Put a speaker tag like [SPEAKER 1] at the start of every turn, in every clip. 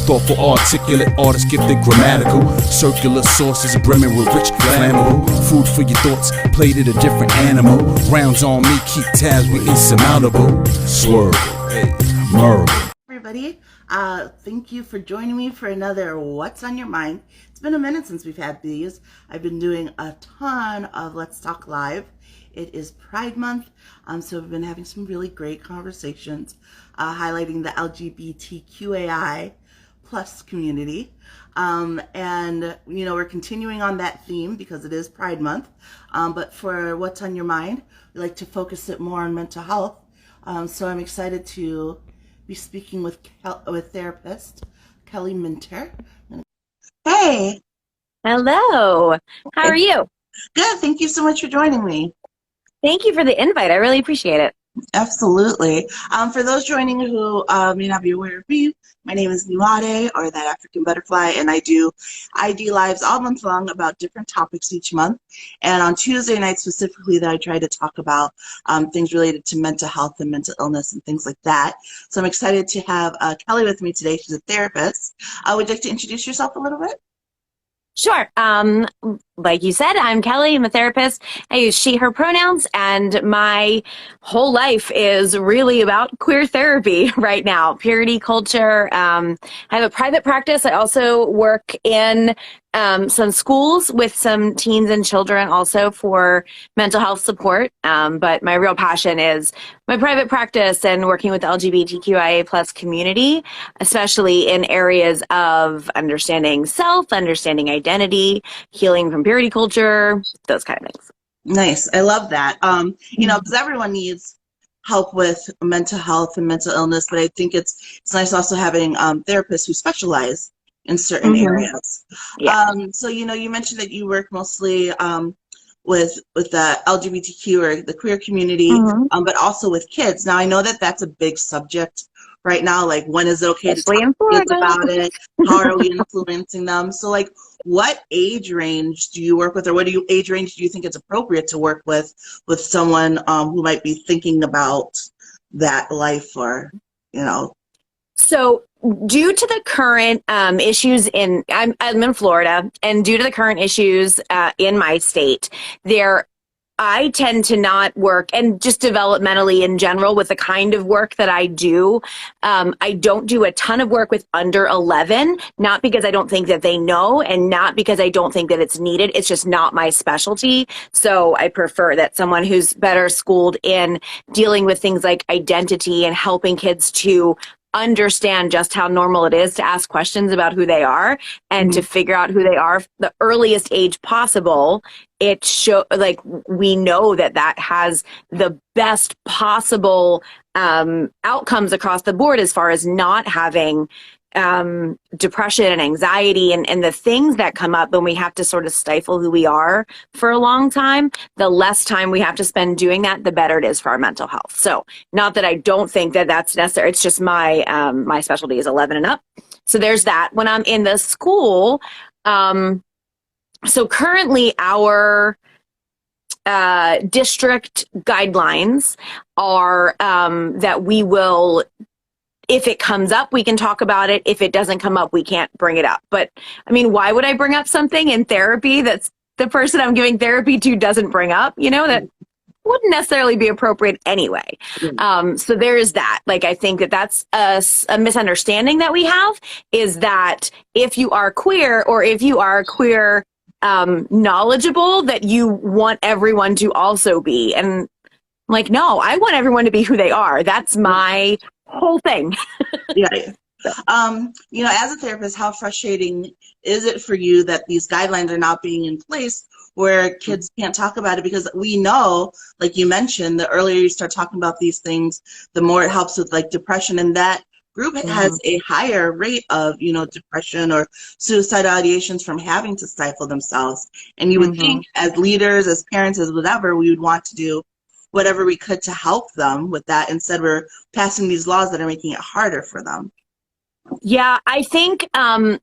[SPEAKER 1] Thoughtful, articulate, artist, gifted, grammatical. Circular sources brimming with rich, flammable food for your thoughts, plated a different animal. Rounds on me, keep tabs, we insurmountable. Swerve, hey, Merle.
[SPEAKER 2] Everybody, thank you for joining me for another What's on Your Mind. It's been a minute since we've had these. I've been doing a ton of Let's Talk Live. It is Pride Month, so we've been having some really great conversations highlighting the LGBTQAI plus community. And, you know, we're continuing on that theme because it is Pride Month. But for What's on Your Mind, we like to focus it more on mental health. So I'm excited to be speaking with therapist Kelly Minter. Hey.
[SPEAKER 3] Hello. How are you?
[SPEAKER 2] Good. Thank you so much for joining me.
[SPEAKER 3] Thank you for the invite. I really appreciate it.
[SPEAKER 2] Absolutely. For those joining who may not be aware of me, my name is Niwade, or That African Butterfly, and I do ID lives all month long about different topics each month. And on Tuesday night specifically, that I try to talk about things related to mental health and mental illness and things like that. So I'm excited to have Kelly with me today. She's a therapist. Would you like to introduce yourself a little bit?
[SPEAKER 3] Sure. Like you said, I'm Kelly. I'm a therapist. I use she, her pronouns, and my whole life is really about queer therapy right now. Purity culture. I have a private practice. I also work in some schools with some teens and children also for mental health support. But my real passion is my private practice and working with the LGBTQIA plus community, especially in areas of understanding self, understanding identity, healing from purity culture, those kind of things.
[SPEAKER 2] Nice. I love that. You know, because everyone needs help with mental health and mental illness, but I think it's nice also having therapists who specialize in certain areas.
[SPEAKER 3] Yeah.
[SPEAKER 2] So, you know, you mentioned that you work mostly with the LGBTQ or the queer community, but also with kids. Now, I know that that's a big subject right now. Like, when is it okay to talk to kids about it? How are we influencing them? So, like, what age range do you work with, or age range do you think it's appropriate to work with someone who might be thinking about that life, or, you know?
[SPEAKER 3] So due to the current issues I'm in Florida, and due to the current issues in my state, I tend to not work, and just developmentally in general with the kind of work that I do, I don't do a ton of work with under 11, not because I don't think that they know, and not because I don't think that it's needed. It's just not my specialty. So I prefer that someone who's better schooled in dealing with things like identity and helping kids to understand just how normal it is to ask questions about who they are and to figure out who they are the earliest age possible. We know that has the best possible outcomes across the board as far as not having depression and anxiety and the things that come up when we have to sort of stifle who we are for a long time. The less time we have to spend doing that, the better it is for our mental health. So not that I don't think that that's necessary. It's just my specialty is 11 and up. So there's that. When I'm in the school, so currently our district guidelines are that we will, if it comes up, we can talk about it. If it doesn't come up, we can't bring it up. But I mean, why would I bring up something in therapy that's the person I'm giving therapy to doesn't bring up? You know, that wouldn't necessarily be appropriate anyway. So there is that. Like, I think that that's a misunderstanding that we have, is that if you are queer, or if you are queer knowledgeable, that you want everyone to also be. And I'm like, no, I want everyone to be who they are. That's my whole thing.
[SPEAKER 2] Yeah. You know, as a therapist, how frustrating is it for you that these guidelines are not being in place where kids can't talk about it? Because we know, like you mentioned, the earlier you start talking about these things, the more it helps with like depression, and that group has a higher rate of, you know, depression or suicidal ideations from having to stifle themselves. And you would think, as leaders, as parents, as whatever, we would want to do whatever we could to help them with that. Instead, we're passing these laws that are making it harder for them.
[SPEAKER 3] Yeah, I think the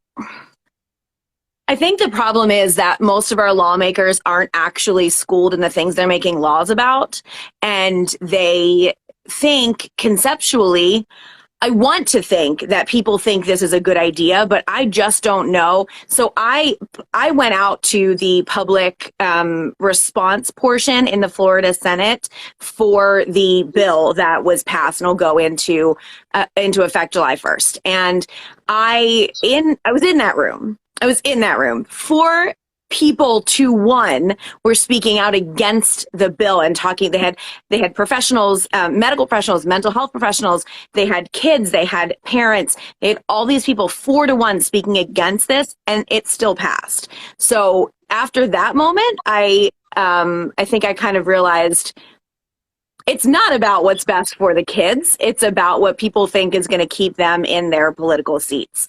[SPEAKER 3] problem is that most of our lawmakers aren't actually schooled in the things they're making laws about, and they think conceptually, I want to think that people think this is a good idea, but I just don't know. So I went out to the public response portion in the Florida Senate for the bill that was passed and will go into effect July 1st. And I was in that room. I was in that room. 4 people to 1 were speaking out against the bill and talking. They had professionals, medical professionals, mental health professionals. They had kids. They had parents. They had all these people 4 to 1 speaking against this, and it still passed. So after that moment, I think I kind of realized it's not about what's best for the kids. It's about what people think is going to keep them in their political seats,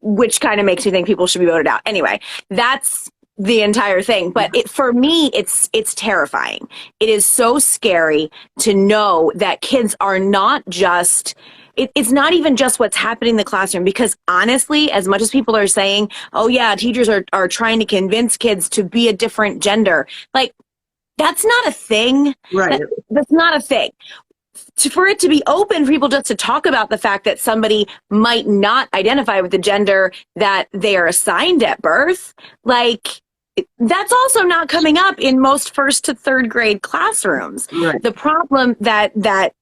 [SPEAKER 3] which kind of makes me think people should be voted out. Anyway, that's the entire thing. But for me, it's terrifying. It is so scary to know that kids are not just, it's not even just what's happening in the classroom, because honestly, as much as people are saying, oh yeah, teachers are trying to convince kids to be a different gender, like that's not a thing.
[SPEAKER 2] Right.
[SPEAKER 3] That's not a thing. For it to be open for people just to talk about the fact that somebody might not identify with the gender that they are assigned at birth, like that's also not coming up in most 1st to 3rd grade classrooms.
[SPEAKER 2] Right.
[SPEAKER 3] The problem that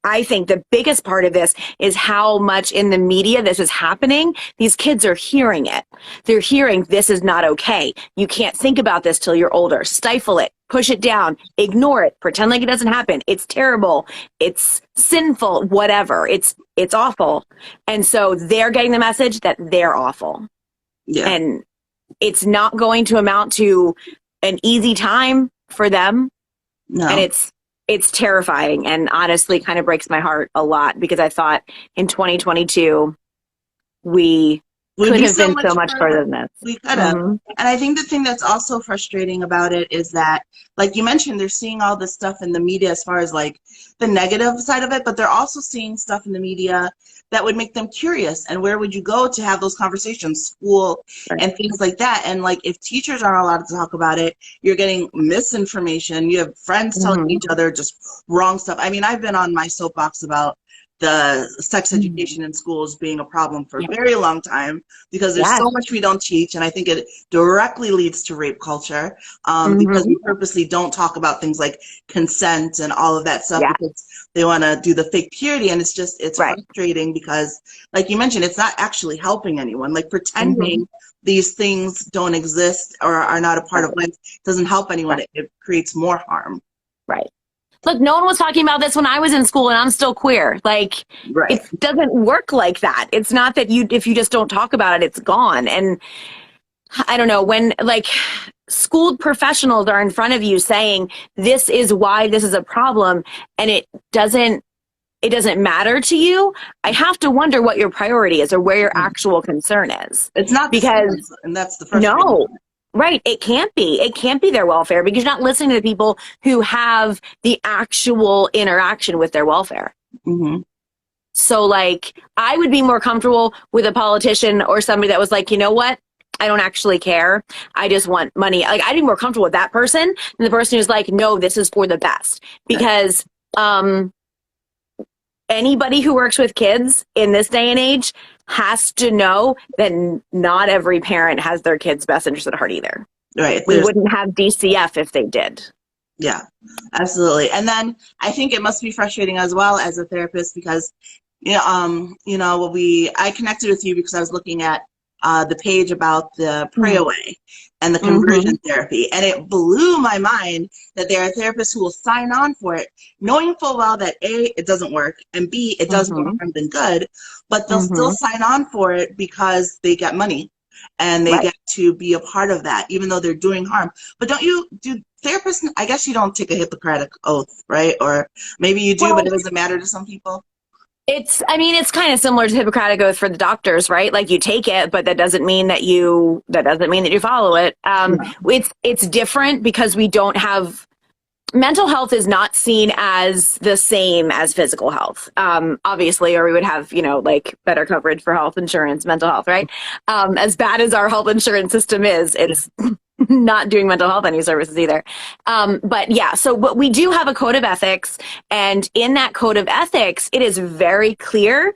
[SPEAKER 3] I think the biggest part of this is how much in the media this is happening. These kids are hearing it. They're hearing this is not okay. You can't think about this till you're older. Stifle it. Push it down. Ignore it. Pretend like it doesn't happen. It's terrible. It's sinful. Whatever. It's awful. And so they're getting the message that they're awful.
[SPEAKER 2] Yeah.
[SPEAKER 3] And it's not going to amount to an easy time for them.
[SPEAKER 2] No.
[SPEAKER 3] And it's terrifying, and honestly kind of breaks my heart a lot, because I thought in 2022 we could have been so much further than this.
[SPEAKER 2] We could have. And I think the thing that's also frustrating about it is that, like you mentioned, they're seeing all this stuff in the media as far as like the negative side of it, but they're also seeing stuff in the media that would make them curious. And where would you go to have those conversations? School and things like that. And like if teachers aren't allowed to talk about it, you're getting misinformation. You have friends telling each other just wrong stuff. I mean, I've been on my soapbox about the sex education in schools being a problem for a very long time, because there's so much we don't teach, and I think it directly leads to rape culture, because we purposely don't talk about things like consent and all of that stuff because they want to do the fake purity, and it's frustrating because, like you mentioned, it's not actually helping anyone. Like pretending these things don't exist or are not a part of life doesn't help anyone. It creates more harm.
[SPEAKER 3] Right. Look, no one was talking about this when I was in school, and I'm still queer. Like, it doesn't work like that. It's not that if you just don't talk about it, it's gone. And I don't know, when like schooled professionals are in front of you saying, this is why this is a problem, and it doesn't matter to you, I have to wonder what your priority is or where your actual concern is.
[SPEAKER 2] It's not
[SPEAKER 3] because,
[SPEAKER 2] and that's the first
[SPEAKER 3] no. Right. It can't be. It can't be their welfare, because you're not listening to the people who have the actual interaction with their welfare. So like, I would be more comfortable with a politician or somebody that was like, you know what? I don't actually care. I just want money. Like, I'd be more comfortable with that person than the person who's like, no, this is for the best. Because anybody who works with kids in this day and age has to know that not every parent has their kids' best interest at heart either.
[SPEAKER 2] Right.
[SPEAKER 3] We wouldn't have DCF if they did.
[SPEAKER 2] Yeah, absolutely. And then I think it must be frustrating as well as a therapist, because, I connected with you because I was looking at the page about the Pray Away and the conversion therapy. And it blew my mind that there are therapists who will sign on for it, knowing full well that A, it doesn't work, and B, it does more harm than good, but they'll still sign on for it because they get money and they get to be a part of that, even though they're doing harm. But do therapists, I guess you don't take a Hippocratic oath, right? Or maybe you do, but it doesn't matter to some people.
[SPEAKER 3] It's kind of similar to Hippocratic Oath for the doctors, right? Like, you take it, but that doesn't mean that you follow it. It's different because we don't have, mental health is not seen as the same as physical health, obviously, or we would have, like better coverage for health insurance, mental health, right? As bad as our health insurance system is, it's not doing mental health any services either. But we do have a code of ethics, and in that code of ethics, it is very clear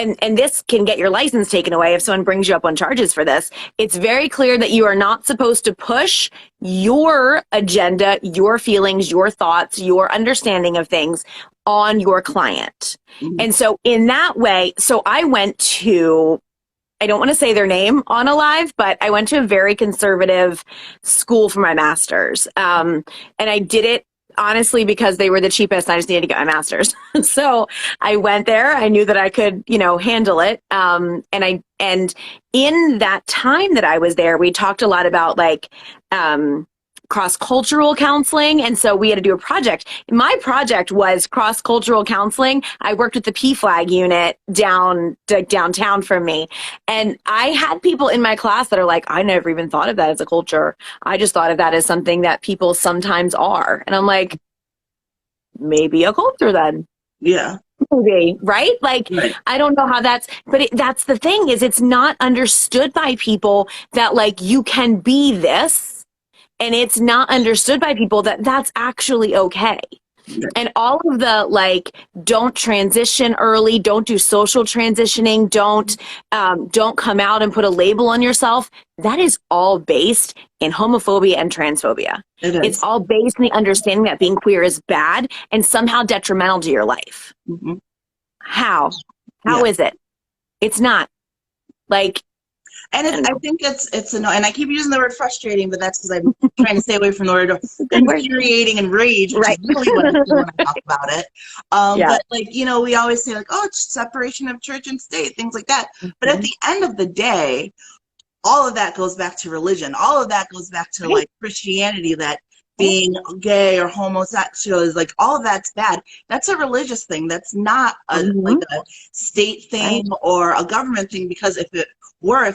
[SPEAKER 3] and this can get your license taken away if someone brings you up on charges for this. It's very clear that you are not supposed to push your agenda, your feelings, your thoughts, your understanding of things on your client. And so in that way, so I went to, I don't want to say their name on a live, but I went to a very conservative school for my master's. And I did it honestly because they were the cheapest. I just needed to get my master's. So I went there. I knew that I could, handle it. And in that time that I was there, we talked a lot about cross-cultural counseling. And so we had to do a project. My project was cross-cultural counseling. I worked with the PFLAG unit downtown from me. And I had people in my class that are like, I never even thought of that as a culture. I just thought of that as something that people sometimes are. And I'm like, maybe a culture then.
[SPEAKER 2] Yeah.
[SPEAKER 3] Maybe, right?
[SPEAKER 2] Right.
[SPEAKER 3] I don't know how that's, but that's the thing is it's not understood by people that you can be this. And it's not understood by people that that's actually okay. And all of the don't transition early, don't do social transitioning, don't come out and put a label on yourself. That is all based in homophobia and transphobia. It's all based in the understanding that being queer is bad and somehow detrimental to your life.
[SPEAKER 2] Mm-hmm.
[SPEAKER 3] How is it? It's not.
[SPEAKER 2] And I think it's annoying. And I keep using the word frustrating, but that's because I'm trying to stay away from the word infuriating and rage, which is really what I do when I talk about it. But we always say it's separation of church and state, things like that. Mm-hmm. But at the end of the day, all of that goes back to religion. All of that goes back to Christianity, that being gay or homosexual is all of that's bad. That's a religious thing. That's not a state thing or a government thing, because if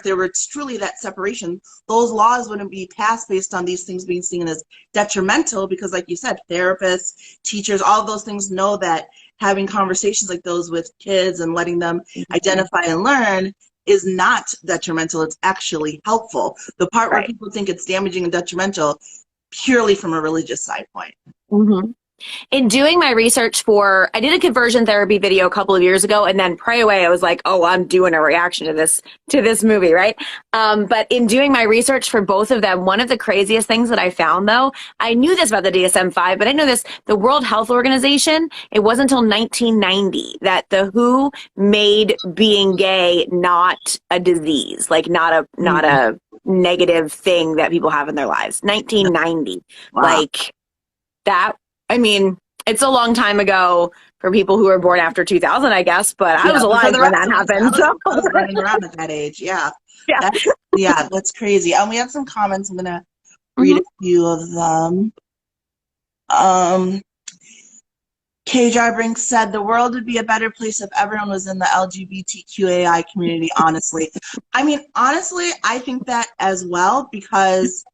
[SPEAKER 2] there were truly that separation, those laws wouldn't be passed based on these things being seen as detrimental, because like you said, therapists, teachers, all of those things know that having conversations like those with kids and letting them identify and learn is not detrimental. It's actually helpful. The part where people think it's damaging and detrimental purely from a religious side point.
[SPEAKER 3] Mm-hmm. In doing my research I did a conversion therapy video a couple of years ago, and then Pray Away, I was like, oh, I'm doing a reaction to this movie, right? But in doing my research for both of them, one of the craziest things that I found, though, I knew this about the DSM-5, but I know this, the World Health Organization, it wasn't until 1990 that the WHO made being gay not a disease, not a negative thing that people have in their lives. 1990.
[SPEAKER 2] Wow.
[SPEAKER 3] That, it's a long time ago for people who were born after 2000, I guess, but I was alive when that happened.
[SPEAKER 2] I was running around at that age. Yeah. That's crazy. We have some comments. I'm going to read a few of them. Kay Jarbrinks said, the world would be a better place if everyone was in the LGBTQAI community, honestly. Honestly, I think that as well, because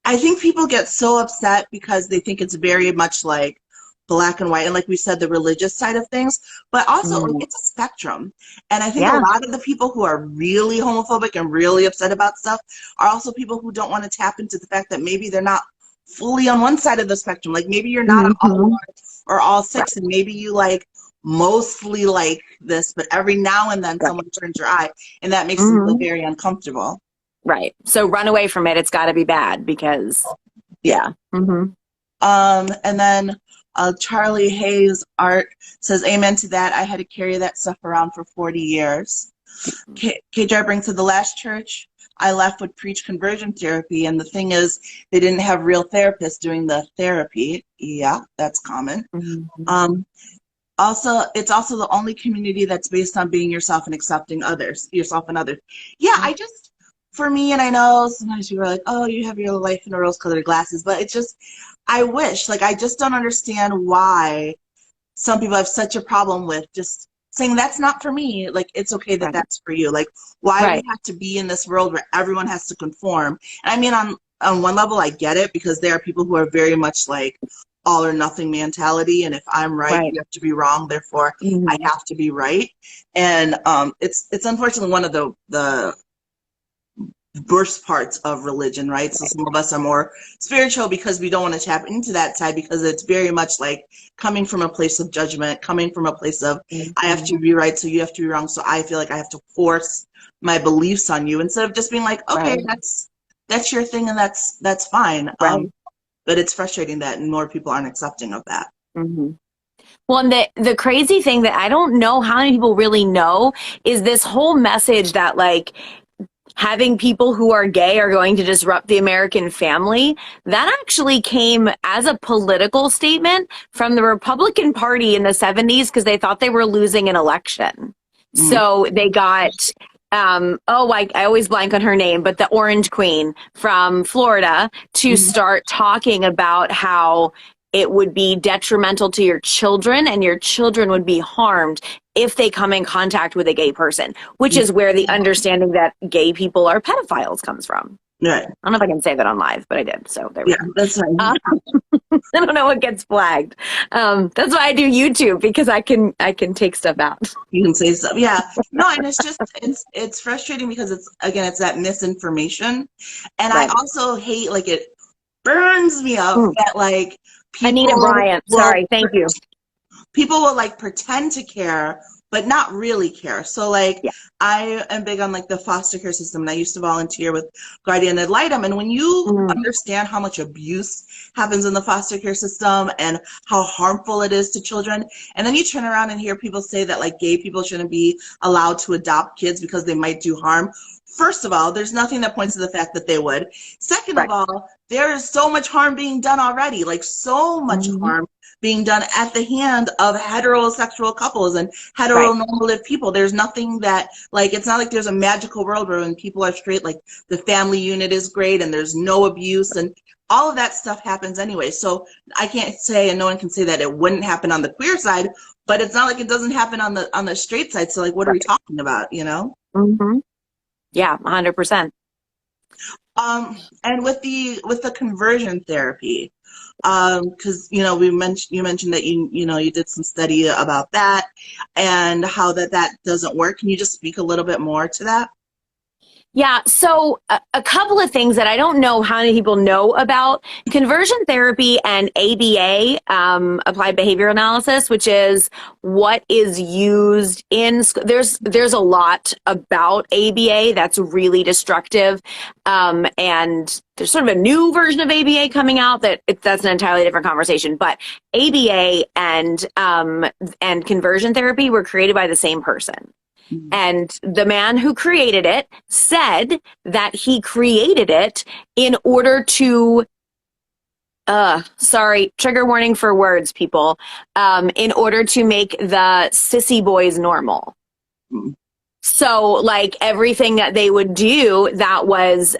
[SPEAKER 2] I think people get so upset because they think it's very much black and white, and like we said, the religious side of things, but also it's a spectrum. And I think a lot of the people who are really homophobic and really upset about stuff are also people who don't want to tap into the fact that maybe they're not fully on one side of the spectrum. Maybe you're not all one or all six, and maybe you mostly like this, but every now and then someone turns your eye, and that makes them feel very uncomfortable.
[SPEAKER 3] Right. So run away from it. It's got to be bad because,
[SPEAKER 2] And then Charlie Hayes Art says, amen to that. I had to carry that stuff around for 40 years. K. Jarbring said, the last church I left would preach conversion therapy, and the thing is, they didn't have real therapists doing the therapy. Yeah, that's common. Also, it's also the only community that's based on being yourself and accepting yourself and others. Yeah, for me, and I know sometimes people are like, oh, you have your life in rose-colored glasses, but it's just, I wish, I just don't understand why some people have such a problem with just saying that's not for me. It's okay that that's for you. Why do we have to be in this world where everyone has to conform? And on one level, I get it, because there are people who are very much all or nothing mentality, and if I'm right, you have to be wrong, therefore I have to be right. And it's unfortunately one of the worst parts of religion, right? So some of us are more spiritual because we don't want to tap into that side, because it's very much like coming from a place of judgment, coming from a place of I have to be right, so you have to be wrong. So I feel like I have to force my beliefs on you, instead of just being like, okay,
[SPEAKER 3] Right.
[SPEAKER 2] that's your thing, and that's fine.
[SPEAKER 3] Right.
[SPEAKER 2] But it's frustrating that more people aren't accepting of that.
[SPEAKER 3] Hmm. Well, and the crazy thing that I don't know how many people really know is this whole message that like having people who are gay are going to disrupt the American family. That actually came as a political statement from the Republican Party in the 70s because they thought they were losing an election.
[SPEAKER 2] Mhm.
[SPEAKER 3] So they got, I always blank on her name, but the Orange Queen from Florida to start talking about how it would be detrimental to your children and your children would be harmed if they come in contact with a gay person, which is where the understanding that gay people are pedophiles comes from.
[SPEAKER 2] Right.
[SPEAKER 3] I don't know if I can say that on live, but I did. So there we
[SPEAKER 2] Yeah,
[SPEAKER 3] go.
[SPEAKER 2] that's fine.
[SPEAKER 3] I don't know what gets flagged. That's why I do YouTube, because I can take stuff out.
[SPEAKER 2] You can say stuff. Yeah. No, and it's just it's frustrating because it's that misinformation. And
[SPEAKER 3] Right.
[SPEAKER 2] I also hate, like, it burns me up that like
[SPEAKER 3] Anita Bryant. Sorry. Thank you.
[SPEAKER 2] people will like pretend to care but not really care. So like
[SPEAKER 3] Yeah.
[SPEAKER 2] I am big on like the foster care system, and I used to volunteer with Guardian Ad Litem, and when you understand how much abuse happens in the foster care system and how harmful it is to children, and then you turn around and hear people say that like gay people shouldn't be allowed to adopt kids because they might do harm. First of all, there's nothing that points to the fact that they would. Second of all, there is so much harm being done already, like so much harm being done at the hand of heterosexual couples and heteronormative people. There's nothing that, like, it's not like there's a magical world where when people are straight, like, the family unit is great and there's no abuse, and all of that stuff happens anyway. So I can't say, and no one can say that it wouldn't happen on the queer side, but it's not like it doesn't happen on the straight side. So like, what are we talking about, you know?
[SPEAKER 3] Yeah, 100%.
[SPEAKER 2] And with the conversion therapy, because you mentioned that you did some study about that and how that doesn't work. Can you just speak a little bit more to that?
[SPEAKER 3] Yeah, so a couple of things that I don't know how many people know about conversion therapy and ABA, applied behavioral analysis, which is what is used in there's a lot about ABA that's really destructive, and there's sort of a new version of ABA coming out that's an entirely different conversation. But ABA and conversion therapy were created by the same person. And the man who created it said that he created it in order to, sorry, trigger warning for words, people, in order to make the sissy boys normal. So like everything that they would do that was,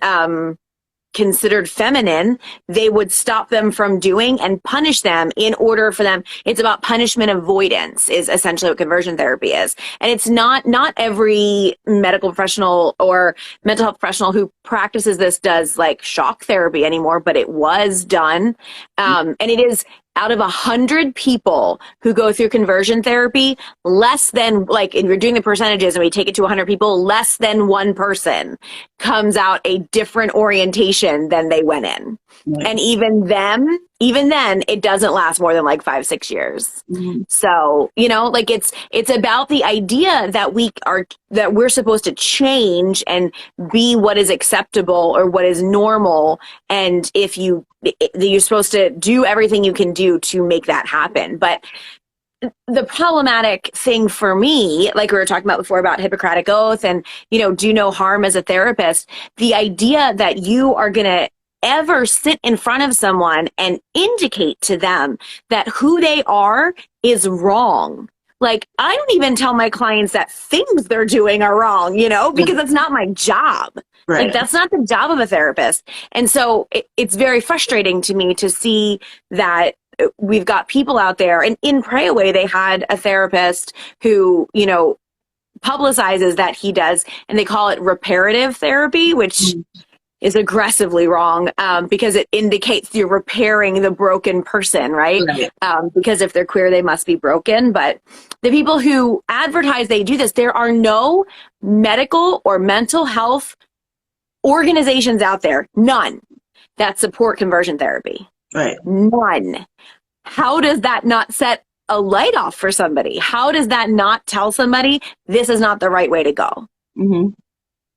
[SPEAKER 3] considered feminine, they would stop them from doing and punish them in order for them. It's about punishment avoidance is essentially what conversion therapy is. And it's not every medical professional or mental health professional who practices this does like shock therapy anymore, but it was done. And it is out of 100 people who go through conversion therapy, less than, like, if you're doing the percentages and we take it to 100 people, less than one person comes out a different orientation than they went in. Right. And even then, it doesn't last more than like 5-6 years. So, like it's about the idea that we're supposed to change and be what is acceptable or what is normal. And if you're supposed to do everything you can do to make that happen. But the problematic thing for me, like we were talking about before about Hippocratic Oath and, do no harm as a therapist, the idea that you are going to ever sit in front of someone and indicate to them that who they are is wrong. Like, I don't even tell my clients that things they're doing are wrong, because that's not my job. Right. Like, that's not the job of a therapist. And so it's very frustrating to me to see that we've got people out there, and in Pray Away, they had a therapist who, publicizes that he does, and they call it reparative therapy, which is aggressively wrong, because it indicates you're repairing the broken person, right? Because if they're queer, they must be broken. But the people who advertise they do this, there are no medical or mental health organizations out there, none, that support conversion therapy.
[SPEAKER 2] Right.
[SPEAKER 3] None. How does that not set a light off for somebody? How does that not tell somebody this is not the right way to go?
[SPEAKER 2] Mm-hmm.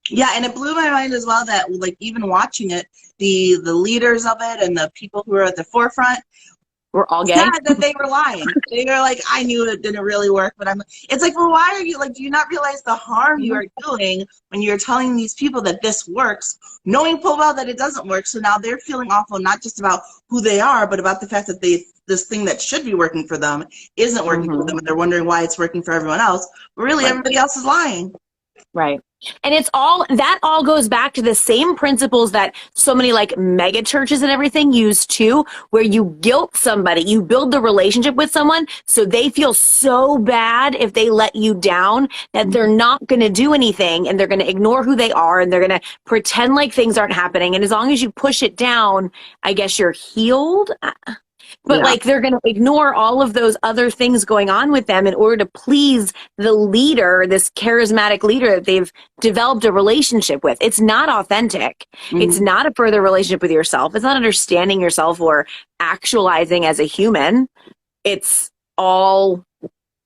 [SPEAKER 2] Yeah, and it blew my mind as well that, like, even watching it, the leaders of it and the people who are at the forefront,
[SPEAKER 3] We're all gay.
[SPEAKER 2] not that they were lying. They were like, I knew it didn't really work, but it's like, well, why are you, like, do you not realize the harm you are doing when you're telling these people that this works, knowing full well that it doesn't work? So now they're feeling awful, not just about who they are, but about the fact that this thing that should be working for them isn't working for them, and they're wondering why it's working for everyone else. But really, everybody else is lying.
[SPEAKER 3] Right. And that all goes back to the same principles that so many like mega churches and everything use too, where you guilt somebody, you build the relationship with someone so they feel so bad if they let you down that they're not going to do anything, and they're going to ignore who they are, and they're going to pretend like things aren't happening. And as long as you push it down, I guess you're healed. But like, they're going to ignore all of those other things going on with them in order to please the leader, this charismatic leader that they've developed a relationship with. It's not authentic. It's not a further relationship with yourself. It's not understanding yourself or actualizing as a human. It's all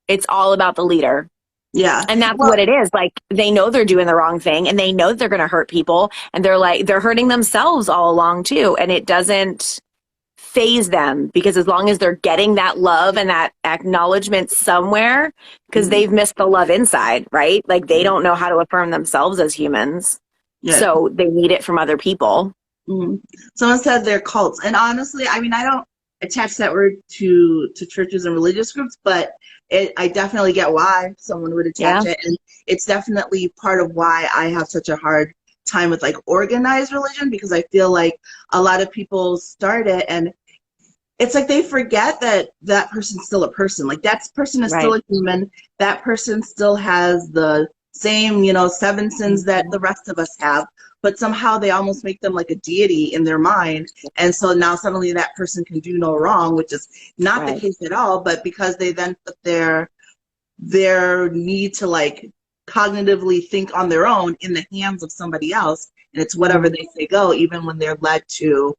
[SPEAKER 3] about the leader.
[SPEAKER 2] Yeah.
[SPEAKER 3] And that's what it is. Like, they know they're doing the wrong thing, and they know they're going to hurt people, and they're hurting themselves all along too. And it doesn't phase them, because as long as they're getting that love and that acknowledgement somewhere, because they've missed the love inside, right? Like, they don't know how to affirm themselves as humans. Yeah. So they need it from other people.
[SPEAKER 2] Someone said they're cults. And honestly, I mean, I don't attach that word to churches and religious groups, but I definitely get why someone would attach it. And it's definitely part of why I have such a hard time with like organized religion, because I feel like a lot of people start it and it's like they forget that that person's still a person. Like, that person is still a human. That person still has the same, 7 sins that the rest of us have, but somehow they almost make them like a deity in their mind. And so now suddenly that person can do no wrong, which is not the case at all. But because they then put their need to like cognitively think on their own in the hands of somebody else, and it's whatever they say go, even when they're led to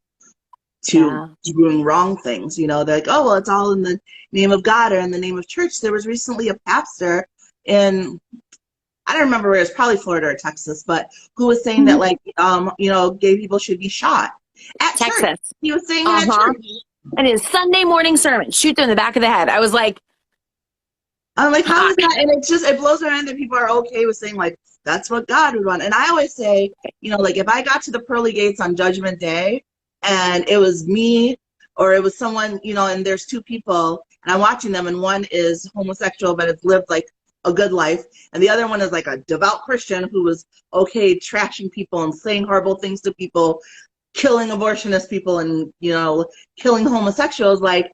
[SPEAKER 2] doing wrong things. They're like, oh, well, it's all in the name of God or in the name of church. There was recently a pastor in, I don't remember where, it's probably Florida or Texas, but who was saying that like, gay people should be shot at
[SPEAKER 3] Texas.
[SPEAKER 2] Church. He was saying at church.
[SPEAKER 3] And his Sunday morning sermon, shoot them in the back of the head. I was like,
[SPEAKER 2] I'm like, how is that? And it blows my mind that people are okay with saying like, that's what God would want. And I always say, like, if I got to the pearly gates on Judgment Day and it was me or it was someone, and there's 2 people and I'm watching them, and one is homosexual but has lived like a good life, and the other one is like a devout Christian who was okay trashing people and saying horrible things to people, killing abortionist people and, killing homosexuals. Like,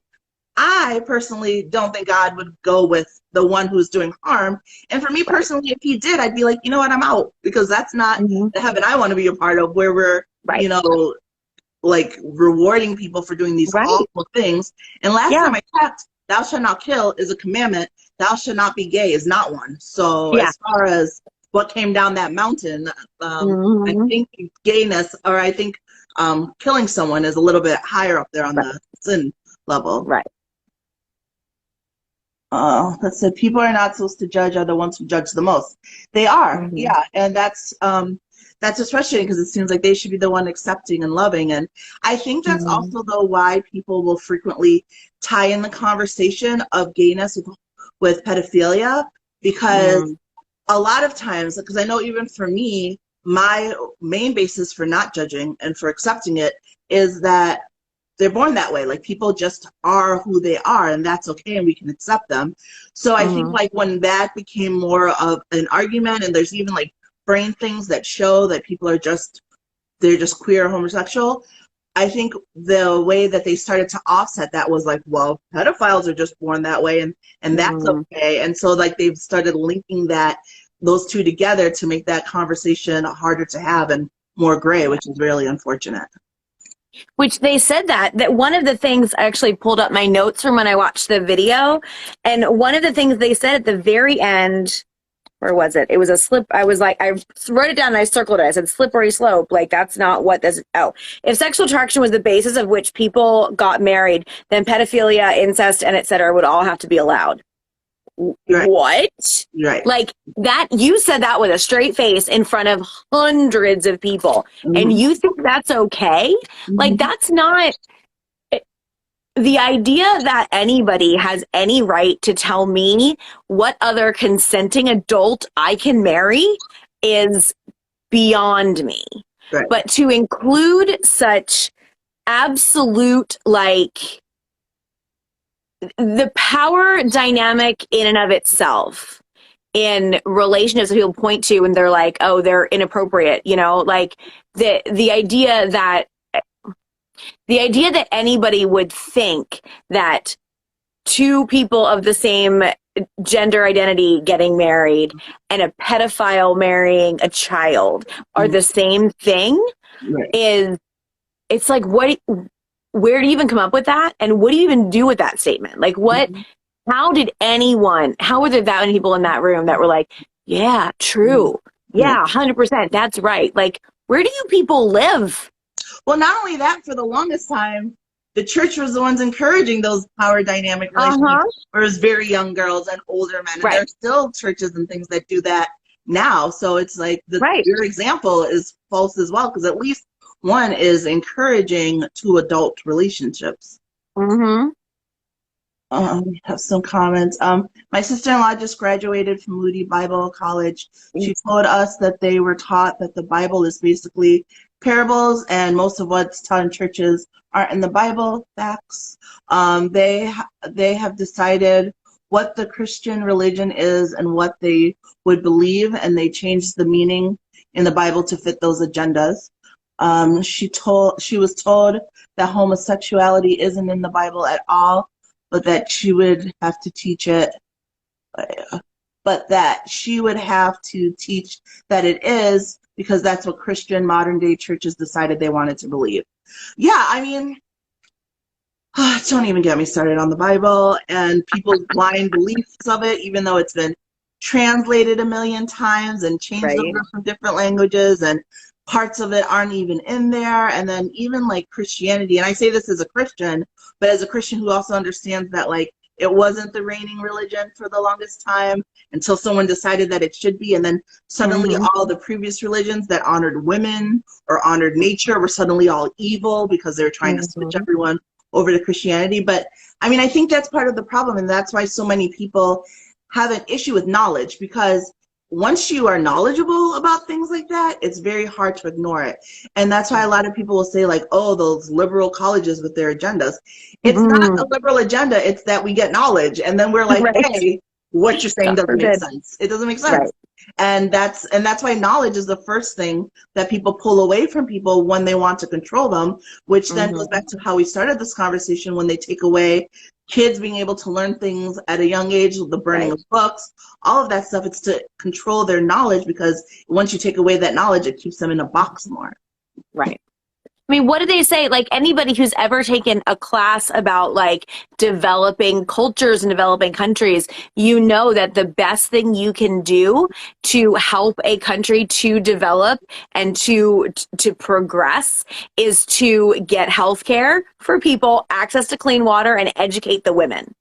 [SPEAKER 2] I personally don't think God would go with the one who's doing harm. And for me personally, if he did, I'd be like, you know what, I'm out, because that's not the heaven I want to be a part of, where we're, like rewarding people for doing these awful things. And last time I checked, thou shalt not kill is a commandment. Thou shalt not be gay is not one. So as far as what came down that mountain, I think gayness, or I think killing someone is a little bit higher up there on the sin level. Right. That said, people are not supposed to judge, are the ones who judge the most. They are, and that's just frustrating, because it seems like they should be the one accepting and loving. And I think that's also though why people will frequently tie in the conversation of gayness with pedophilia, because a lot of times, because I know even for me, my main basis for not judging and for accepting it is that they're born that way. Like, people just are who they are, and that's okay, and we can accept them. So I think like when that became more of an argument, and there's even like brain things that show that people are they're just queer or homosexual, I think the way that they started to offset that was like, well, pedophiles are just born that way, and that's okay. And so like they've started linking those two together to make that conversation harder to have and more gray, which is really unfortunate.
[SPEAKER 3] Which they said that one of the things, I actually pulled up my notes from when I watched the video, and one of the things they said at the very end Where was it? It was a slip. I was like, I wrote it down and I circled it. I said slippery slope. Like, that's not what this. Oh, if sexual attraction was the basis of which people got married, then pedophilia, incest, and etc. would all have to be allowed.
[SPEAKER 2] Right.
[SPEAKER 3] What?
[SPEAKER 2] Right.
[SPEAKER 3] Like that, you said that with a straight face in front of hundreds of people, and you think that's okay? Like, that's not. The idea that anybody has any right to tell me what other consenting adult I can marry is beyond me.
[SPEAKER 2] Right.
[SPEAKER 3] But to include such absolute, like, the power dynamic in and of itself in relationships that people point to and they're like, oh, they're inappropriate, you know, like the idea that anybody would think that two people of the same gender identity getting married and a pedophile marrying a child are the same thing is, it's like, what, where do you even come up with that? And what do you even do with that statement? Like, what, how were there that many people in that room that were like, yeah, true. Yeah, 100%. That's right. Like, where do you people live?
[SPEAKER 2] Well, not only that, for the longest time, the church was the ones encouraging those power dynamic relationships, where it was very young girls and older men. And there are still churches and things that do that now. So it's like your example is false as well, because at least one is encouraging two adult relationships. We have some comments. My sister-in-law just graduated from Moody Bible College. She told us that they were taught that the Bible is basically parables, and most of what's taught in churches aren't in the Bible. Facts. They have decided what the Christian religion is and what they would believe, and they changed the meaning in the Bible to fit those agendas. She was told that homosexuality isn't in the Bible at all, but that she would have to teach it, but that she would have to teach that it is, because that's what Christian modern day churches decided they wanted to believe. Yeah, I mean, don't even get me started on the Bible and people's blind beliefs of it, even though it's been translated a million times and changed over from different languages, and parts of it aren't even in there. And then even like Christianity, and I say this as a Christian, but as a Christian who also understands that like it wasn't the reigning religion for the longest time until someone decided that it should be. And then suddenly all the previous religions that honored women or honored nature were suddenly all evil because they were trying to switch everyone over to Christianity. But I mean, I think that's part of the problem. And that's why so many people have an issue with knowledge, because once you are knowledgeable about things like that, it's very hard to ignore it. And that's why a lot of people will say like, oh, those liberal colleges with their agendas. It's not a liberal agenda. It's that we get knowledge. And then we're like, hey, what you're saying doesn't make sense. It doesn't make sense. And that's why knowledge is the first thing that people pull away from people when they want to control them, which then goes back to how we started this conversation, when they take away kids being able to learn things at a young age, the burning of books, all of that stuff. It's to control their knowledge, because once you take away that knowledge, it keeps them in a box more.
[SPEAKER 3] Right. I mean, what do they say? Like, anybody who's ever taken a class about like developing cultures and developing countries, you know that the best thing you can do to help a country to develop and to progress is to get healthcare for people, access to clean water, and educate the women.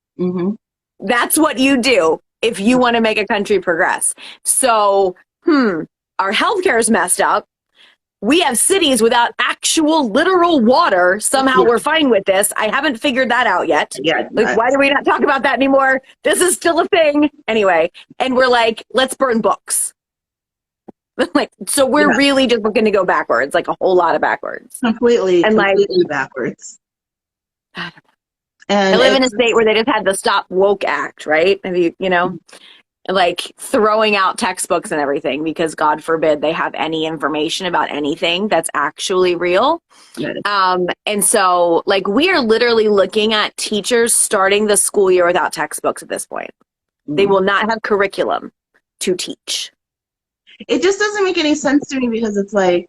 [SPEAKER 3] That's what you do if you want to make a country progress. So, our healthcare is messed up. We have cities without actual literal water. Somehow we're fine with this. I haven't figured that out yet. Like, why do we not talk about that anymore? This is still a thing. Anyway, and we're like, let's burn books. Like, so we're really just looking to go backwards, like a whole lot of backwards. Completely
[SPEAKER 2] backwards.
[SPEAKER 3] And I live in a state where they just had the Stop Woke Act, right? Have you know? Like throwing out textbooks and everything because God forbid they have any information about anything that's actually real. And so like we are literally looking at teachers starting the school year without textbooks at this point. They will not have curriculum to teach.
[SPEAKER 2] It just doesn't make any sense to me, because it's like,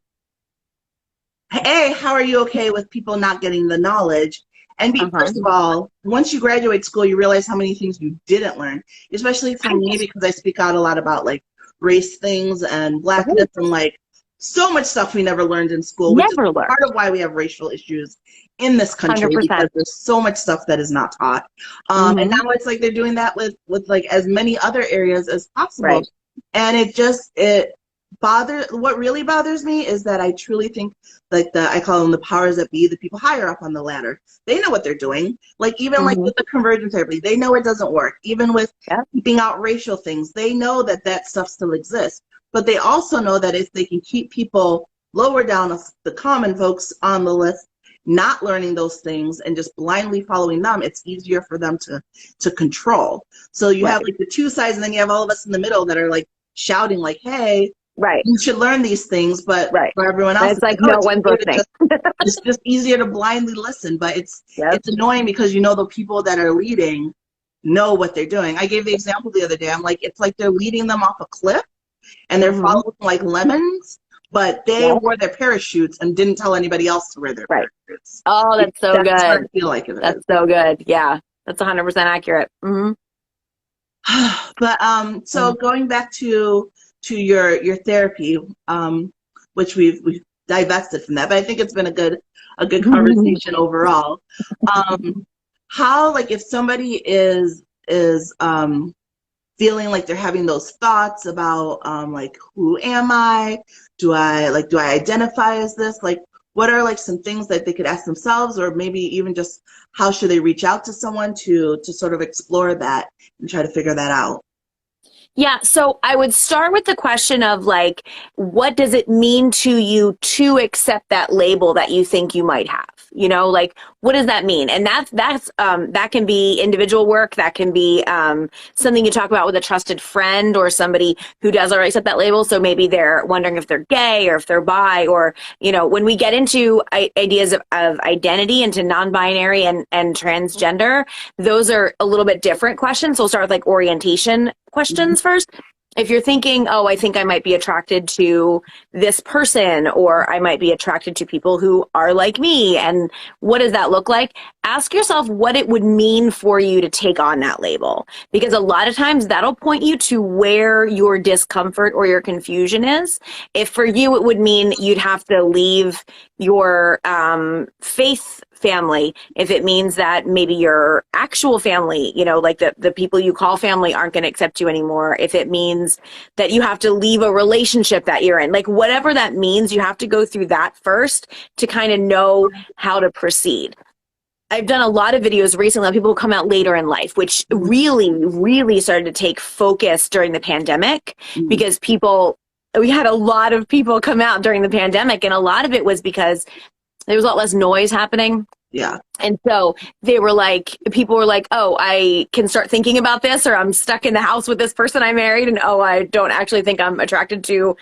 [SPEAKER 2] A, how are you okay with people not getting the knowledge? And B, first of all, once you graduate school, you realize how many things you didn't learn, especially for me, because I speak out a lot about like race things and blackness and like so much stuff we never learned in school, which is
[SPEAKER 3] Never learned.
[SPEAKER 2] part of why we have racial issues in this country
[SPEAKER 3] 100%.
[SPEAKER 2] because there's so much stuff that is not taught. And now it's like they're doing that with like as many other areas as possible.
[SPEAKER 3] Right.
[SPEAKER 2] And what really bothers me is that I truly think like I call them the powers that be, the people higher up on the ladder. They know what they're doing. Like even like with the conversion therapy, they know it doesn't work. Even with keeping out racial things, they know that stuff still exists. But they also know that if they can keep people lower down, the common folks on the list, not learning those things and just blindly following them, it's easier for them to control. So you have like the two sides, and then you have all of us in the middle that are like shouting like, hey, you should learn these things, but for everyone else,
[SPEAKER 3] it's like no one's listening.
[SPEAKER 2] It's just easier to blindly listen, but it's annoying because the people that are leading know what they're doing. I gave the example the other day. I'm like, it's like they're leading them off a cliff and they're following like lemons, but they wore their parachutes and didn't tell anybody else to wear their parachutes.
[SPEAKER 3] Oh, that's so good.
[SPEAKER 2] What I feel like
[SPEAKER 3] that's so good. Yeah, that's 100% accurate.
[SPEAKER 2] But so going back to your therapy, which we've divested from that, but I think it's been a good conversation overall. How, like, if somebody is feeling like they're having those thoughts about like, who am I? Do I identify as this? Like, what are like some things that they could ask themselves, or maybe even just how should they reach out to someone to sort of explore that and try to figure that out?
[SPEAKER 3] Yeah, so I would start with the question of like, what does it mean to you to accept that label that you think you might have? Like, what does that mean? And that can be individual work. That can be something you talk about with a trusted friend or somebody who does already accept that label. So maybe they're wondering if they're gay or if they're bi, or, when we get into ideas of identity, into non-binary and transgender, those are a little bit different questions. So we'll start with like orientation questions first. If you're thinking, oh, I think I might be attracted to this person, or I might be attracted to people who are like me, and what does that look like? Ask yourself what it would mean for you to take on that label, because a lot of times that'll point you to where your discomfort or your confusion is. If for you, it would mean you'd have to leave your faith family, if it means that maybe your actual family, like the people you call family aren't going to accept you anymore, if it means that you have to leave a relationship that you're in, like whatever that means, you have to go through that first to kind of know how to proceed. I've done a lot of videos recently on people who come out later in life, which really, really started to take focus during the pandemic, because we had a lot of people come out during the pandemic, and a lot of it was because there was a lot less noise happening.
[SPEAKER 2] Yeah.
[SPEAKER 3] And so people were like, oh, I can start thinking about this, or I'm stuck in the house with this person I married, and oh, I don't actually think I'm attracted to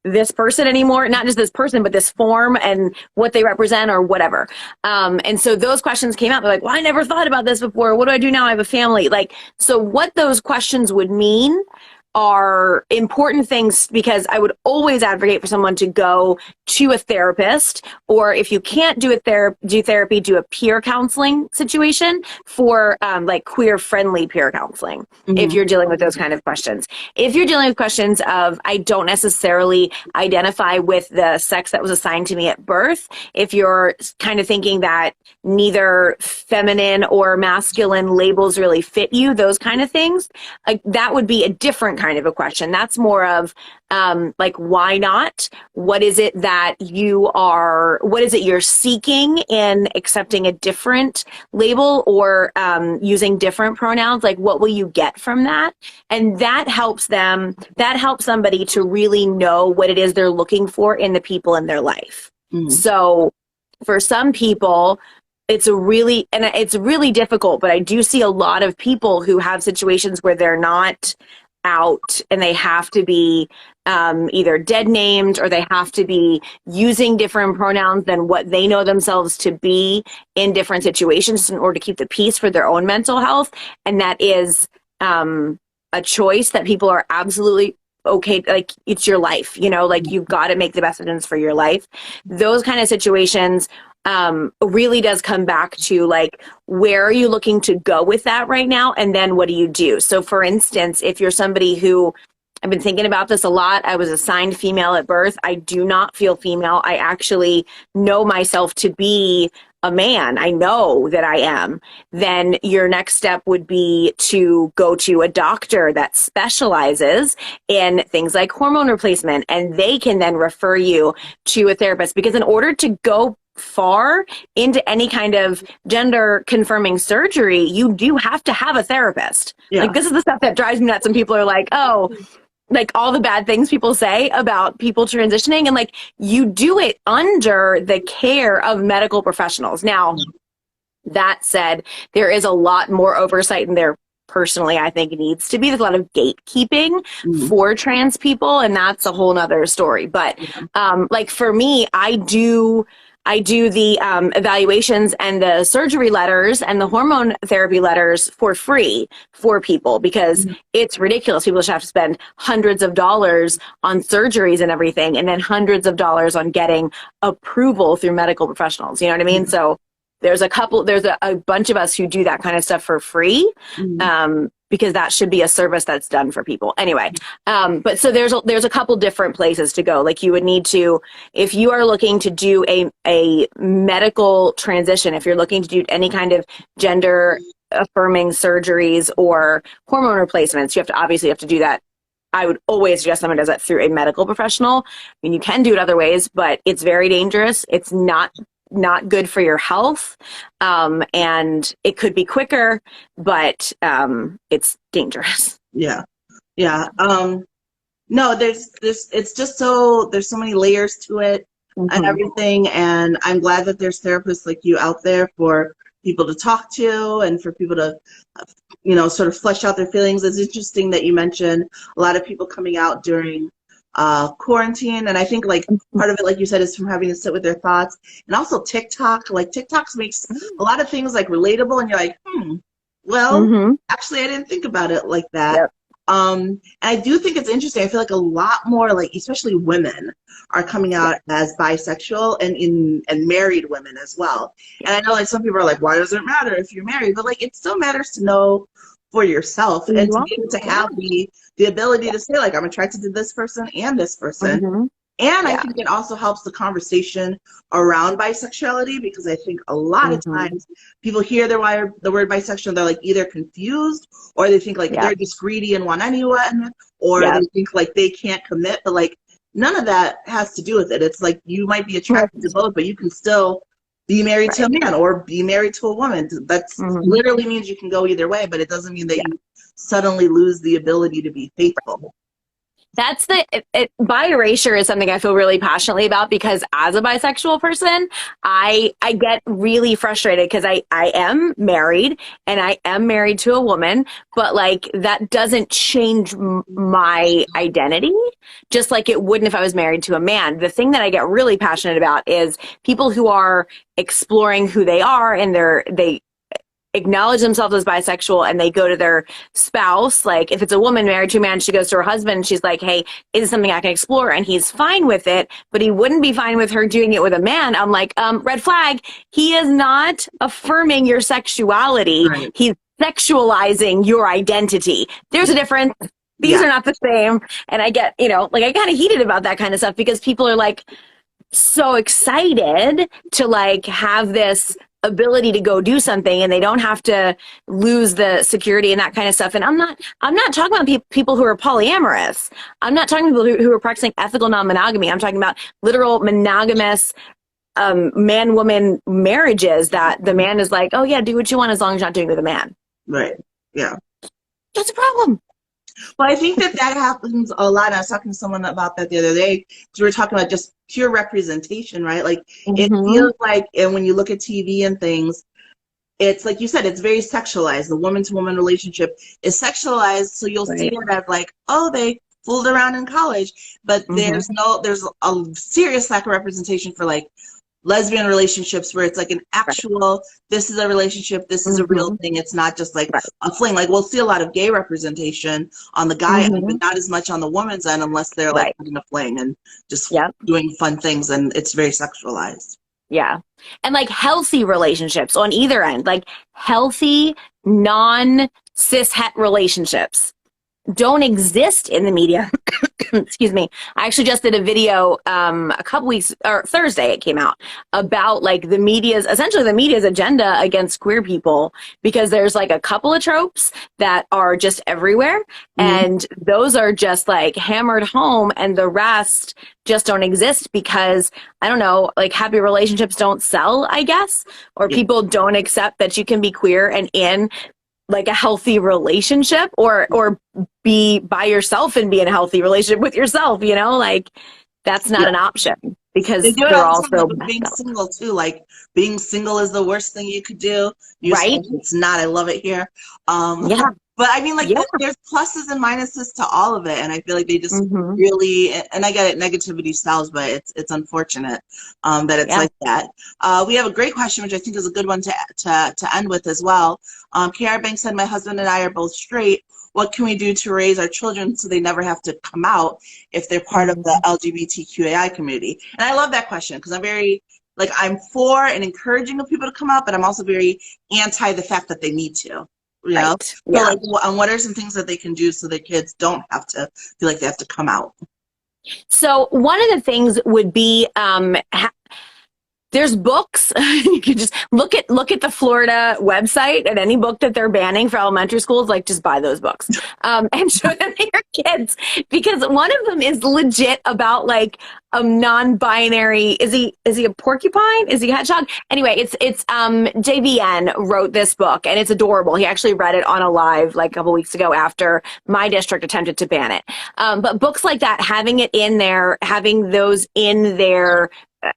[SPEAKER 3] this person anymore. Not just this person, but this form and what they represent or whatever. And so those questions came out. They're like, well, I never thought about this before. What do I do now? I have a family. Like, so what those questions would mean are important things, because I would always advocate for someone to go to a therapist, or if you can't do therapy, do a peer counseling situation for like queer friendly peer counseling. If you're dealing with those kind of questions. If you're dealing with questions of, I don't necessarily identify with the sex that was assigned to me at birth, if you're kind of thinking that neither feminine or masculine labels really fit you, those kind of things, like that would be a different kind of a question. That's more of like, why not? What is it you're seeking in accepting a different label, or using different pronouns? Like, what will you get from that? And that helps somebody to really know what it is they're looking for in the people in their life. So for some people, it's really difficult, but I do see a lot of people who have situations where they're not out and they have to be either dead named, or they have to be using different pronouns than what they know themselves to be in different situations in order to keep the peace for their own mental health. And that is a choice that people are absolutely okay. Like, it's your life, like you've got to make the best decisions for your life. Those kind of situations really does come back to like, where are you looking to go with that right now? And then what do you do? So for instance, if you're somebody who I've been thinking about this a lot. I was assigned female at birth. I do not feel female. I actually know myself to be a man. I know that I am. Then your next step would be to go to a doctor that specializes in things like hormone replacement, and they can then refer you to a therapist, because in order to go far into any kind of gender confirming surgery, you do have to have a therapist.
[SPEAKER 2] Yeah.
[SPEAKER 3] Like, this is the stuff that drives me nuts. And people are like, oh, like all the bad things people say about people transitioning, and like, you do it under the care of medical professionals. Now, that said, there is a lot more oversight in there. Personally, I think it needs to be. There's a lot of gatekeeping for trans people, and that's a whole nother story. But like for me, I do the evaluations and the surgery letters and the hormone therapy letters for free for people, because it's ridiculous. People should have to spend hundreds of dollars on surgeries and everything, and then hundreds of dollars on getting approval through medical professionals. You know what I mean? So there's a bunch of us who do that kind of stuff for free. Because that should be a service that's done for people anyway. But so there's a couple different places to go. Like, you would need to, if you are looking to do a medical transition, if you're looking to do any kind of gender affirming surgeries or hormone replacements, you obviously have to do that. I would always suggest someone does that through a medical professional. I mean, you can do it other ways, but it's very dangerous. It's not good for your health. And it could be quicker, but it's dangerous.
[SPEAKER 2] Yeah. Yeah. No, it's just there's so many layers to it and everything. And I'm glad that there's therapists like you out there for people to talk to and for people to, sort of flesh out their feelings. It's interesting that you mentioned a lot of people coming out during quarantine, and I think like part of it, like you said, is from having to sit with their thoughts. And also TikTok makes a lot of things like relatable, and you're like, well, actually I didn't think about it like that.
[SPEAKER 3] Yep.
[SPEAKER 2] And I do think it's interesting. I feel like a lot more, like especially women are coming out as bisexual, and married women as well. And I know like some people are like, why does it matter if you're married? But like, it still matters to know for yourself and to be able to have the ability to say like, I'm attracted to this person and this person. And I think it also helps the conversation around bisexuality, because I think a lot of times people hear the word bisexual, they're like either confused, or they think like they're just greedy and want anyone, or they think like they can't commit. But like, none of that has to do with it. It's like, you might be attracted to both, but you can still be married to a man or be married to a woman. That's literally means you can go either way, but it doesn't mean that you suddenly lose the ability to be faithful.
[SPEAKER 3] That's bi erasure is something I feel really passionately about, because as a bisexual person, I get really frustrated because I am married, and I am married to a woman, but like, that doesn't change my identity, just like it wouldn't if I was married to a man. The thing that I get really passionate about is people who are exploring who they are, and they acknowledge themselves as bisexual, and they go to their spouse. Like, if it's a woman married to a man, she goes to her husband and she's like, hey, is this something I can explore? And he's fine with it, but he wouldn't be fine with her doing it with a man. I'm like, red flag. He is not affirming your sexuality. Right. He's sexualizing your identity. There's a difference. These are not the same. And I get, like, I kind of heated about that kind of stuff, because people are like so excited to like have this ability to go do something, and they don't have to lose the security and that kind of stuff. And I'm not talking about people who are polyamorous. I'm not talking about people who are practicing ethical non-monogamy. I'm talking about literal monogamous man-woman marriages that the man is like, oh yeah, do what you want as long as you're not doing it with a man.
[SPEAKER 2] Right. Yeah.
[SPEAKER 3] That's a problem.
[SPEAKER 2] Well, I think that happens a lot. I was talking to someone about that the other day. We were talking about just pure representation, right? Like, it feels like, and when you look at TV and things, it's like you said, it's very sexualized. The woman-to-woman relationship is sexualized, so you'll see it as like, oh, they fooled around in college. But there's a serious lack of representation for like lesbian relationships, where it's like an actual, this is a relationship, this is a real thing. It's not just like a fling. Like, we'll see a lot of gay representation on the guy end, but not as much on the woman's end, unless they're like having a fling and just doing fun things, and it's very sexualized.
[SPEAKER 3] Yeah. And like healthy relationships on either end, like healthy non-cis het relationships. don't exist in the media. Excuse me. I actually just did a video a couple weeks, or Thursday it came out, about like essentially the media's agenda against queer people, because there's like a couple of tropes that are just everywhere, and those are just like hammered home, and the rest just don't exist because, I don't know, like happy relationships don't sell, I guess, or people don't accept that you can be queer and in like a healthy relationship, or be by yourself and be in a healthy relationship with yourself, like that's not an option, because
[SPEAKER 2] they do it
[SPEAKER 3] they're
[SPEAKER 2] all the time,
[SPEAKER 3] also
[SPEAKER 2] like, with being single too. Like being single is the worst thing you could do. Right? It's not. I love it here.
[SPEAKER 3] Yeah.
[SPEAKER 2] But I mean, like, there's pluses and minuses to all of it, and I feel like they just really, and I get it, negativity sells, but it's unfortunate that it's like that. We have a great question, which I think is a good one to end with as well. KR Bank said, "My husband and I are both straight. What can we do to raise our children so they never have to come out if they're part of the LGBTQAI community?" And I love that question, because I'm very, like, I'm for and encouraging of people to come out, but I'm also very anti the fact that they need to. You know?
[SPEAKER 3] Right.
[SPEAKER 2] So, like, what are some things that they can do so their kids don't have to feel like they have to come out?
[SPEAKER 3] So one of the things would be, there's books. You can just look at the Florida website, and any book that they're banning for elementary schools, like, just buy those books and show them to your kids, because one of them is legit about like a non-binary. Is he a porcupine? Is he a hedgehog? Anyway, it's JVN wrote this book, and it's adorable. He actually read it on a live like a couple weeks ago after my district attempted to ban it. But books like that, having it in there, having those in their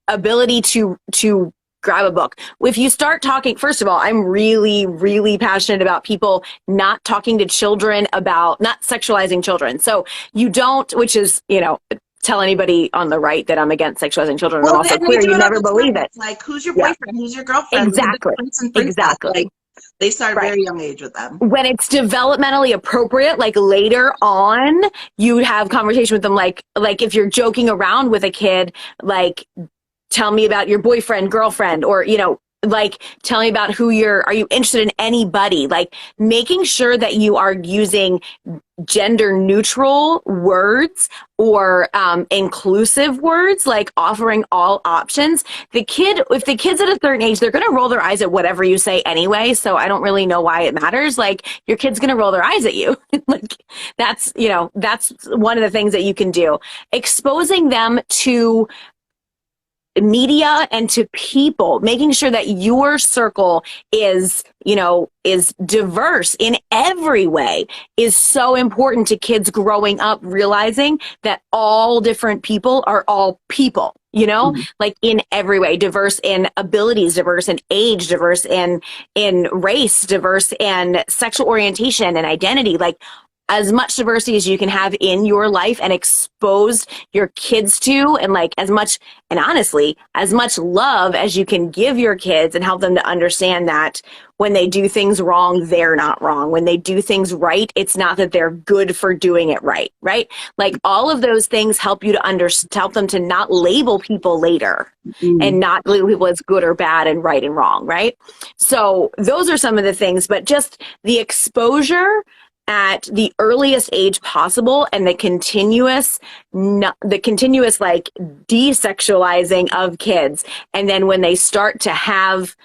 [SPEAKER 3] ability to grab a book. If you start talking, first of all, I'm really, really passionate about people not talking to children about, not sexualizing children. So you don't, which is, tell anybody on the right that I'm against sexualizing children.
[SPEAKER 2] Well,
[SPEAKER 3] I'm also queer. You never believe it.
[SPEAKER 2] Like, who's your boyfriend? Who's your girlfriend?
[SPEAKER 3] Exactly. Exactly.
[SPEAKER 2] Like, they start very young age with them.
[SPEAKER 3] When it's developmentally appropriate, like later on, you have conversation with them, like if you're joking around with a kid, like, tell me about your boyfriend, girlfriend, or, like, tell me about are you interested in anybody? Like, making sure that you are using gender neutral words or inclusive words, like offering all options. If the kid's at a certain age, they're going to roll their eyes at whatever you say anyway. So I don't really know why it matters. Like, your kid's going to roll their eyes at you. Like, that's one of the things that you can do. Exposing them to media and to people, making sure that your circle is diverse in every way, is so important to kids growing up, realizing that all different people are all people, like in every way, diverse in abilities, diverse in age, diverse in race, diverse in sexual orientation and identity, like as much diversity as you can have in your life and expose your kids to, and like as much love as you can give your kids, and help them to understand that when they do things wrong, they're not wrong. When they do things right, it's not that they're good for doing it right? Like, all of those things help you to help them to not label people later and not label people as good or bad and right and wrong, right? So those are some of the things, but just the exposure at the earliest age possible, and the continuous like desexualizing of kids. And then when they start to have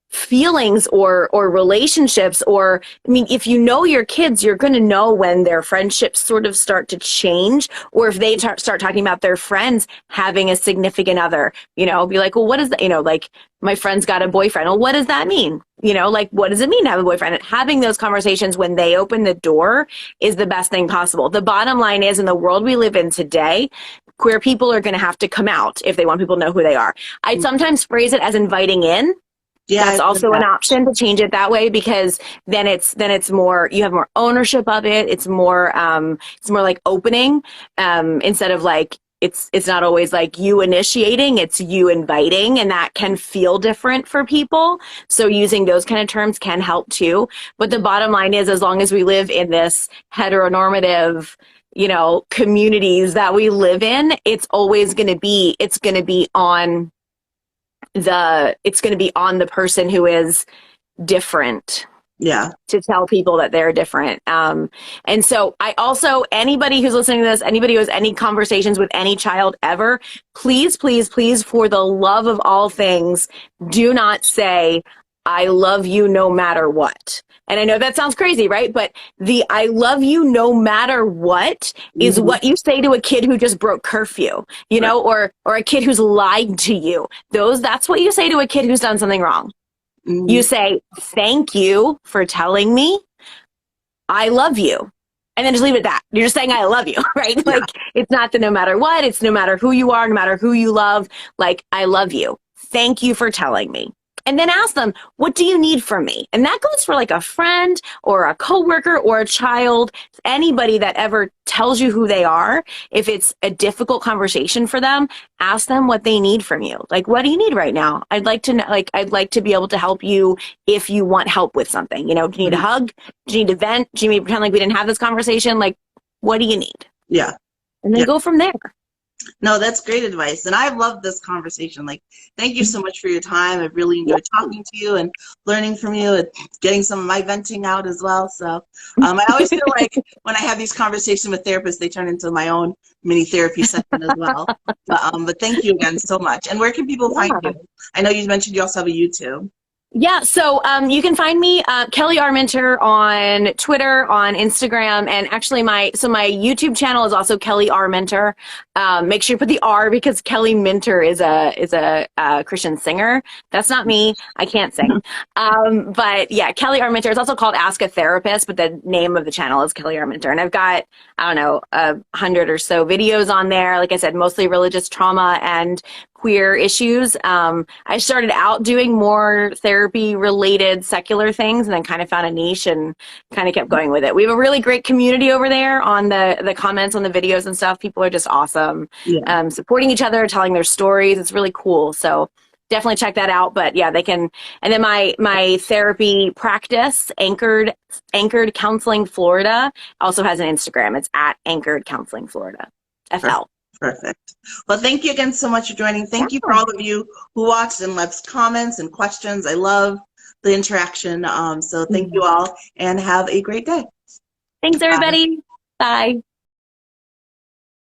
[SPEAKER 3] feelings or relationships, or, I mean, if you know your kids, you're going to know when their friendships sort of start to change, or if they start talking about their friends having a significant other, be like, well, what is that? Like, my friend's got a boyfriend. Well, what does that mean? Like, what does it mean to have a boyfriend? And having those conversations when they open the door is the best thing possible. The bottom line is, in the world we live in today, queer people are going to have to come out if they want people to know who they are. I'd sometimes phrase it as inviting in. Yeah, that's also an option to change it that way, because then it's more, you have more ownership of it. It's more like opening, instead of like, it's not always like you initiating, it's you inviting, and that can feel different for people. So using those kind of terms can help too. But the bottom line is, as long as we live in this heteronormative, communities that we live in, it's always going to be on the person who is different.
[SPEAKER 2] Yeah.
[SPEAKER 3] to tell people that they're different. And so I also, anybody who's listening to this, anybody who has any conversations with any child ever, please, please, please, for the love of all things, do not say, I love you no matter what. And I know that sounds crazy, right? But the I love you no matter what is what you say to a kid who just broke curfew, you know, or a kid who's lied to you. That's what you say to a kid who's done something wrong. You say, thank you for telling me I love you. And then just leave it at that. You're just saying, I love you, right? Yeah. Like, it's not the no matter what. It's no matter who you are, no matter who you love. Like, I love you. Thank you for telling me. And then ask them, what do you need from me? And that goes for like a friend or a coworker or a child, anybody that ever tells you who they are. If it's a difficult conversation for them, ask them what they need from you. Like, what do you need right now? I'd like to know, like, I'd like to be able to help you if you want help with something. You know, do you need a hug? Do you need to vent? Do you need to pretend like we didn't have this conversation? Like, what do you need?
[SPEAKER 2] Yeah.
[SPEAKER 3] And then go from there.
[SPEAKER 2] No, that's great advice. And I've loved this conversation. Like, thank you so much for your time. I've really enjoyed talking to you and learning from you and getting some of my venting out as well. So I always feel like when I have these conversations with therapists, they turn into my own mini therapy session as well. But thank you again so much. And where can people find you? I know you mentioned you also have a YouTube.
[SPEAKER 3] Yeah, so you can find me, Kelly R. Minter, on Twitter, on Instagram, and actually my YouTube channel is also Kelly R. Minter. Make sure you put the R because Kelly Minter is a Christian singer. That's not me. I can't sing. But yeah, Kelly R. Minter. It's also called Ask a Therapist, but the name of the channel is Kelly R. Minter. And I've got, I don't know, 100 or so videos on there. Like I said, mostly religious trauma and queer issues. I started out doing more therapy related secular things and then kind of found a niche and kind of kept going with it. We have a really great community over there on the comments on the videos and stuff. People are just awesome. Yeah. Supporting each other, telling their stories. It's really cool. So definitely check that out. But yeah, they can. And then my therapy practice, Anchored Counseling Florida, also has an Instagram. It's at Anchored Counseling Florida, FL.
[SPEAKER 2] Perfect. Well, thank you again so much for joining. Thank you for all of you who watched and left comments and questions. I love the interaction. So thank you all and have a great day.
[SPEAKER 3] Thanks, everybody. Bye.